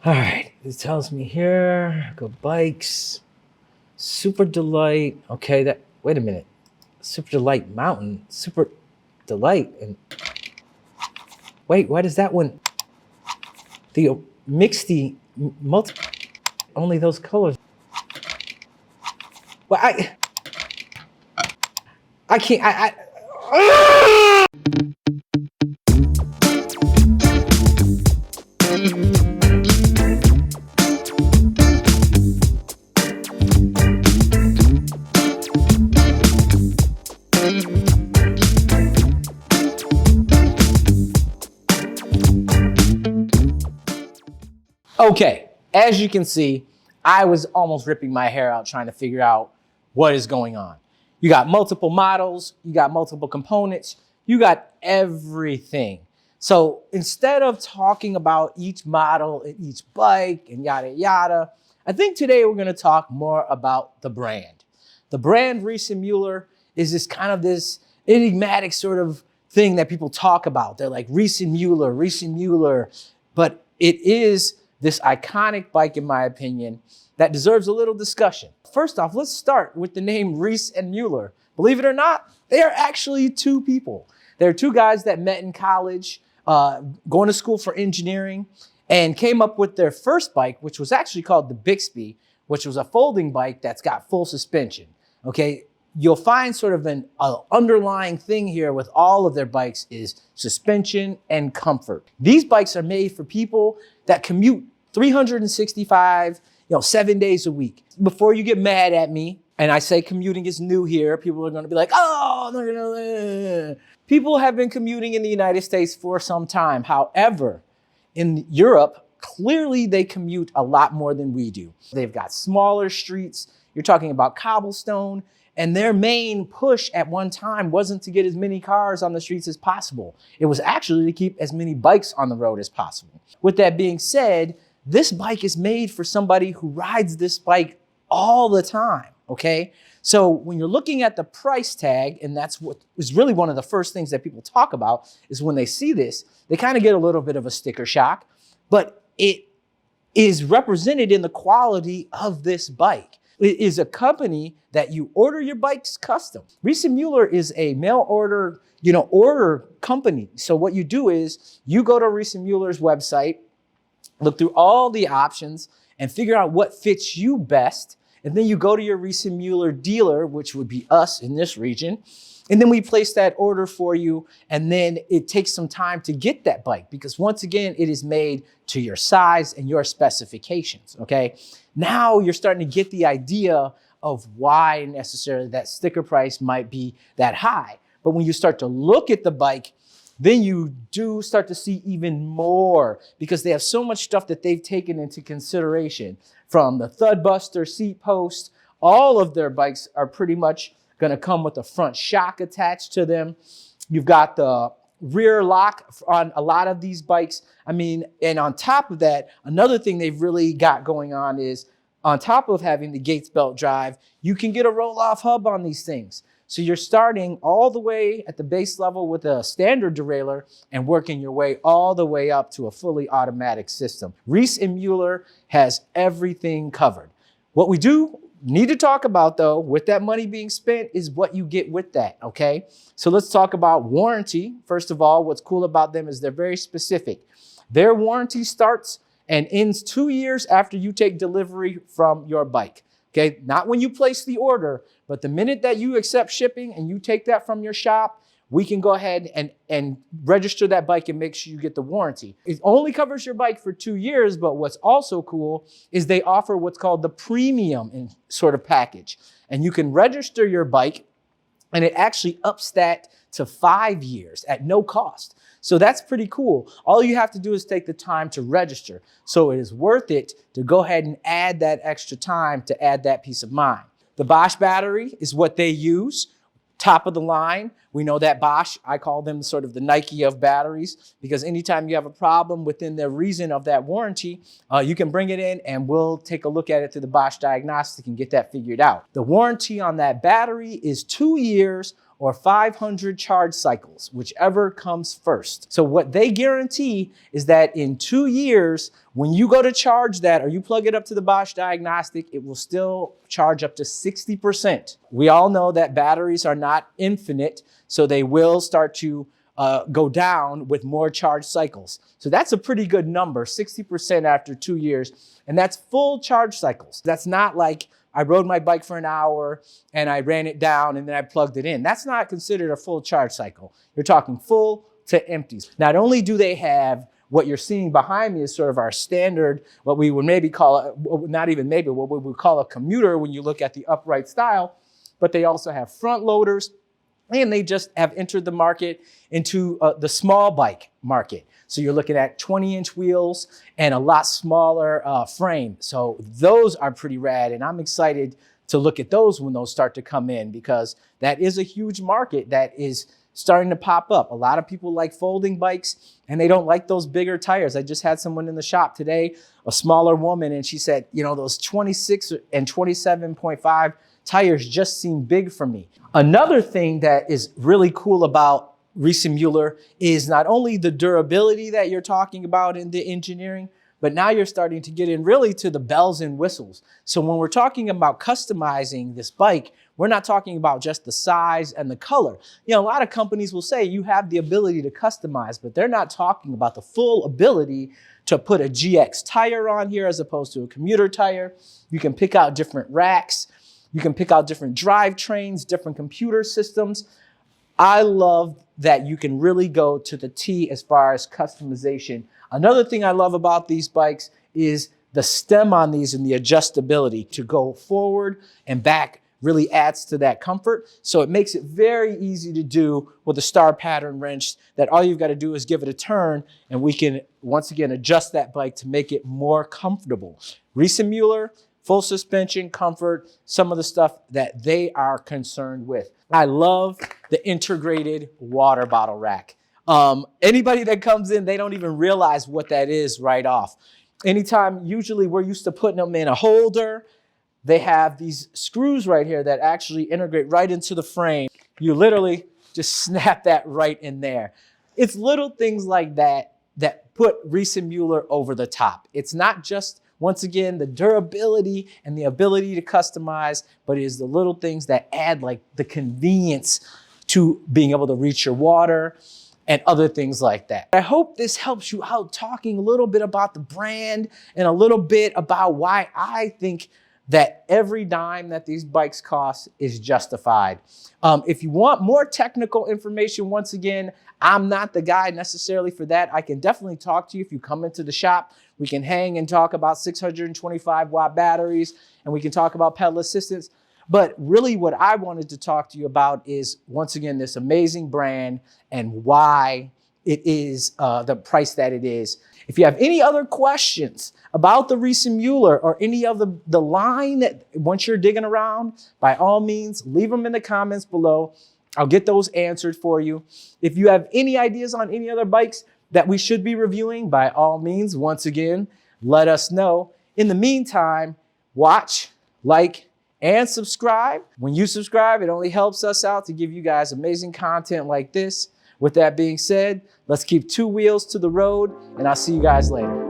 All right, it tells me here, go bikes, Super Delight. Okay, wait a minute. Super Delight Mountain, Super Delight. And wait, why does that one, the multi, only those colors? Well, I can't, Okay, as you can see, I was almost ripping my hair out trying to figure out what is going on. You got multiple models, you got multiple components, you got everything. So instead of talking about each model and each bike and yada yada, I think today we're gonna talk more about the brand. The brand Riese Muller is this enigmatic sort of thing that people talk about. They're like Riese Muller, but it is this iconic bike, in my opinion, that deserves a little discussion. First off, let's start with the name Riese and Muller. Believe it or not, they are actually two people. They're two guys that met in college, going to school for engineering, and came up with their first bike, which was actually called the Bixby, which was a folding bike that's got full suspension. Okay, you'll find sort of an underlying thing here with all of their bikes is suspension and comfort. These bikes are made for people that commute 365, 7 days a week. Before you get mad at me, and I say commuting is new here, people are gonna be like, oh, they're gonna. People have been commuting in the United States for some time. However, in Europe, clearly they commute a lot more than we do. They've got smaller streets. You're talking about cobblestone. And their main push at one time wasn't to get as many cars on the streets as possible. It was actually to keep as many bikes on the road as possible. With that being said, this bike is made for somebody who rides this bike all the time, okay? So when you're looking at the price tag, and that's what is really one of the first things that people talk about, is when they see this, they kind of get a little bit of a sticker shock, but it is represented in the quality of this bike. It is a company that you order your bikes custom. Riese Muller is a mail order, order company. So what you do is you go to Riese Muller's website, look through all the options and figure out what fits you best. And then you go to your Riese Muller dealer, which would be us in this region. And then we place that order for you. And then it takes some time to get that bike because once again, it is made to your size and your specifications, okay? Now you're starting to get the idea of why necessarily that sticker price might be that high. But when you start to look at the bike, then you do start to see even more because they have so much stuff that they've taken into consideration from the thud buster seat post. All of their bikes are pretty much going to come with a front shock attached to them. You've got the rear lock on a lot of these bikes. I mean, and on top of that, another thing they've really got going on is on top of having the Gates belt drive, you can get a roll-off hub on these things. So you're starting all the way at the base level with a standard derailleur and working your way all the way up to a fully automatic system. Riese Muller has everything covered. What we do need to talk about though, with that money being spent is what you get with that, okay? So let's talk about warranty. First of all, what's cool about them is they're very specific. Their warranty starts and ends 2 years after you take delivery from your bike, okay? Not when you place the order, but the minute that you accept shipping and you take that from your shop, we can go ahead and register that bike and make sure you get the warranty. It only covers your bike for 2 years, but what's also cool is they offer what's called the premium sort of package. And you can register your bike and it actually ups that to 5 years at no cost. So that's pretty cool. All you have to do is take the time to register. So it is worth it to go ahead and add that extra time to add that peace of mind. The Bosch battery is what they use. Top of the line. We know that Bosch, I call them sort of the Nike of batteries, because anytime you have a problem within the reason of that warranty, you can bring it in and we'll take a look at it through the Bosch diagnostic and get that figured out. The warranty on that battery is 2 years or 500 charge cycles, whichever comes first. So what they guarantee is that in 2 years, when you go to charge that or you plug it up to the Bosch diagnostic, it will still charge up to 60%. We all know that batteries are not infinite, so they will start to go down with more charge cycles. So that's a pretty good number, 60% after 2 years. And that's full charge cycles. That's not like I rode my bike for an hour and I ran it down and then I plugged it in. That's not considered a full charge cycle. You're talking full to empties. Not only do they have what you're seeing behind me is sort of our standard, what we would maybe call, not even maybe, what we would call a commuter when you look at the upright style, but they also have front loaders, and they just have entered the market into the small bike market. So you're looking at 20-inch wheels and a lot smaller frame. So those are pretty rad, and I'm excited to look at those when those start to come in, because that is a huge market that is starting to pop up. A lot of people like folding bikes and they don't like those bigger tires. I just had someone in the shop today, a smaller woman, and she said, you know, those 26 and 27.5 tires just seem big for me. Another thing that is really cool about Riese Muller is not only the durability that you're talking about in the engineering, but now you're starting to get in really to the bells and whistles. So when we're talking about customizing this bike, we're not talking about just the size and the color. You know, a lot of companies will say you have the ability to customize, but they're not talking about the full ability to put a GX tire on here as opposed to a commuter tire. You can pick out different racks. You can pick out different drivetrains, different computer systems. I love that you can really go to the T as far as customization. Another thing I love about these bikes is the stem on these and the adjustability to go forward and back really adds to that comfort. So it makes it very easy to do with a star pattern wrench, that all you've got to do is give it a turn and we can once again adjust that bike to make it more comfortable. Riese Muller, full suspension, comfort, some of the stuff that they are concerned with. I love the integrated water bottle rack. Anybody that comes in, they don't even realize what that is right off. Anytime, usually we're used to putting them in a holder. They have these screws right here that actually integrate right into the frame. You literally just snap that right in there. It's little things like that that put Riese Muller over the top. It's not just, once again, the durability and the ability to customize, but it is the little things that add like the convenience to being able to reach your water and other things like that. I hope this helps you out talking a little bit about the brand and a little bit about why I think that every dime that these bikes cost is justified. If you want more technical information, once again, I'm not the guy necessarily for that. I can definitely talk to you if you come into the shop. We can hang and talk about 625 watt batteries, and we can talk about pedal assistance. But really what I wanted to talk to you about is, once again, this amazing brand and why it is the price that it is. If you have any other questions about the Riese Muller or any of the line that once you're digging around, by all means, leave them in the comments below. I'll get those answered for you. If you have any ideas on any other bikes that we should be reviewing, by all means, once again, let us know. In the meantime, watch, like, and subscribe. When you subscribe, it only helps us out to give you guys amazing content like this. With that being said, let's keep 2 wheels to the road, and I'll see you guys later.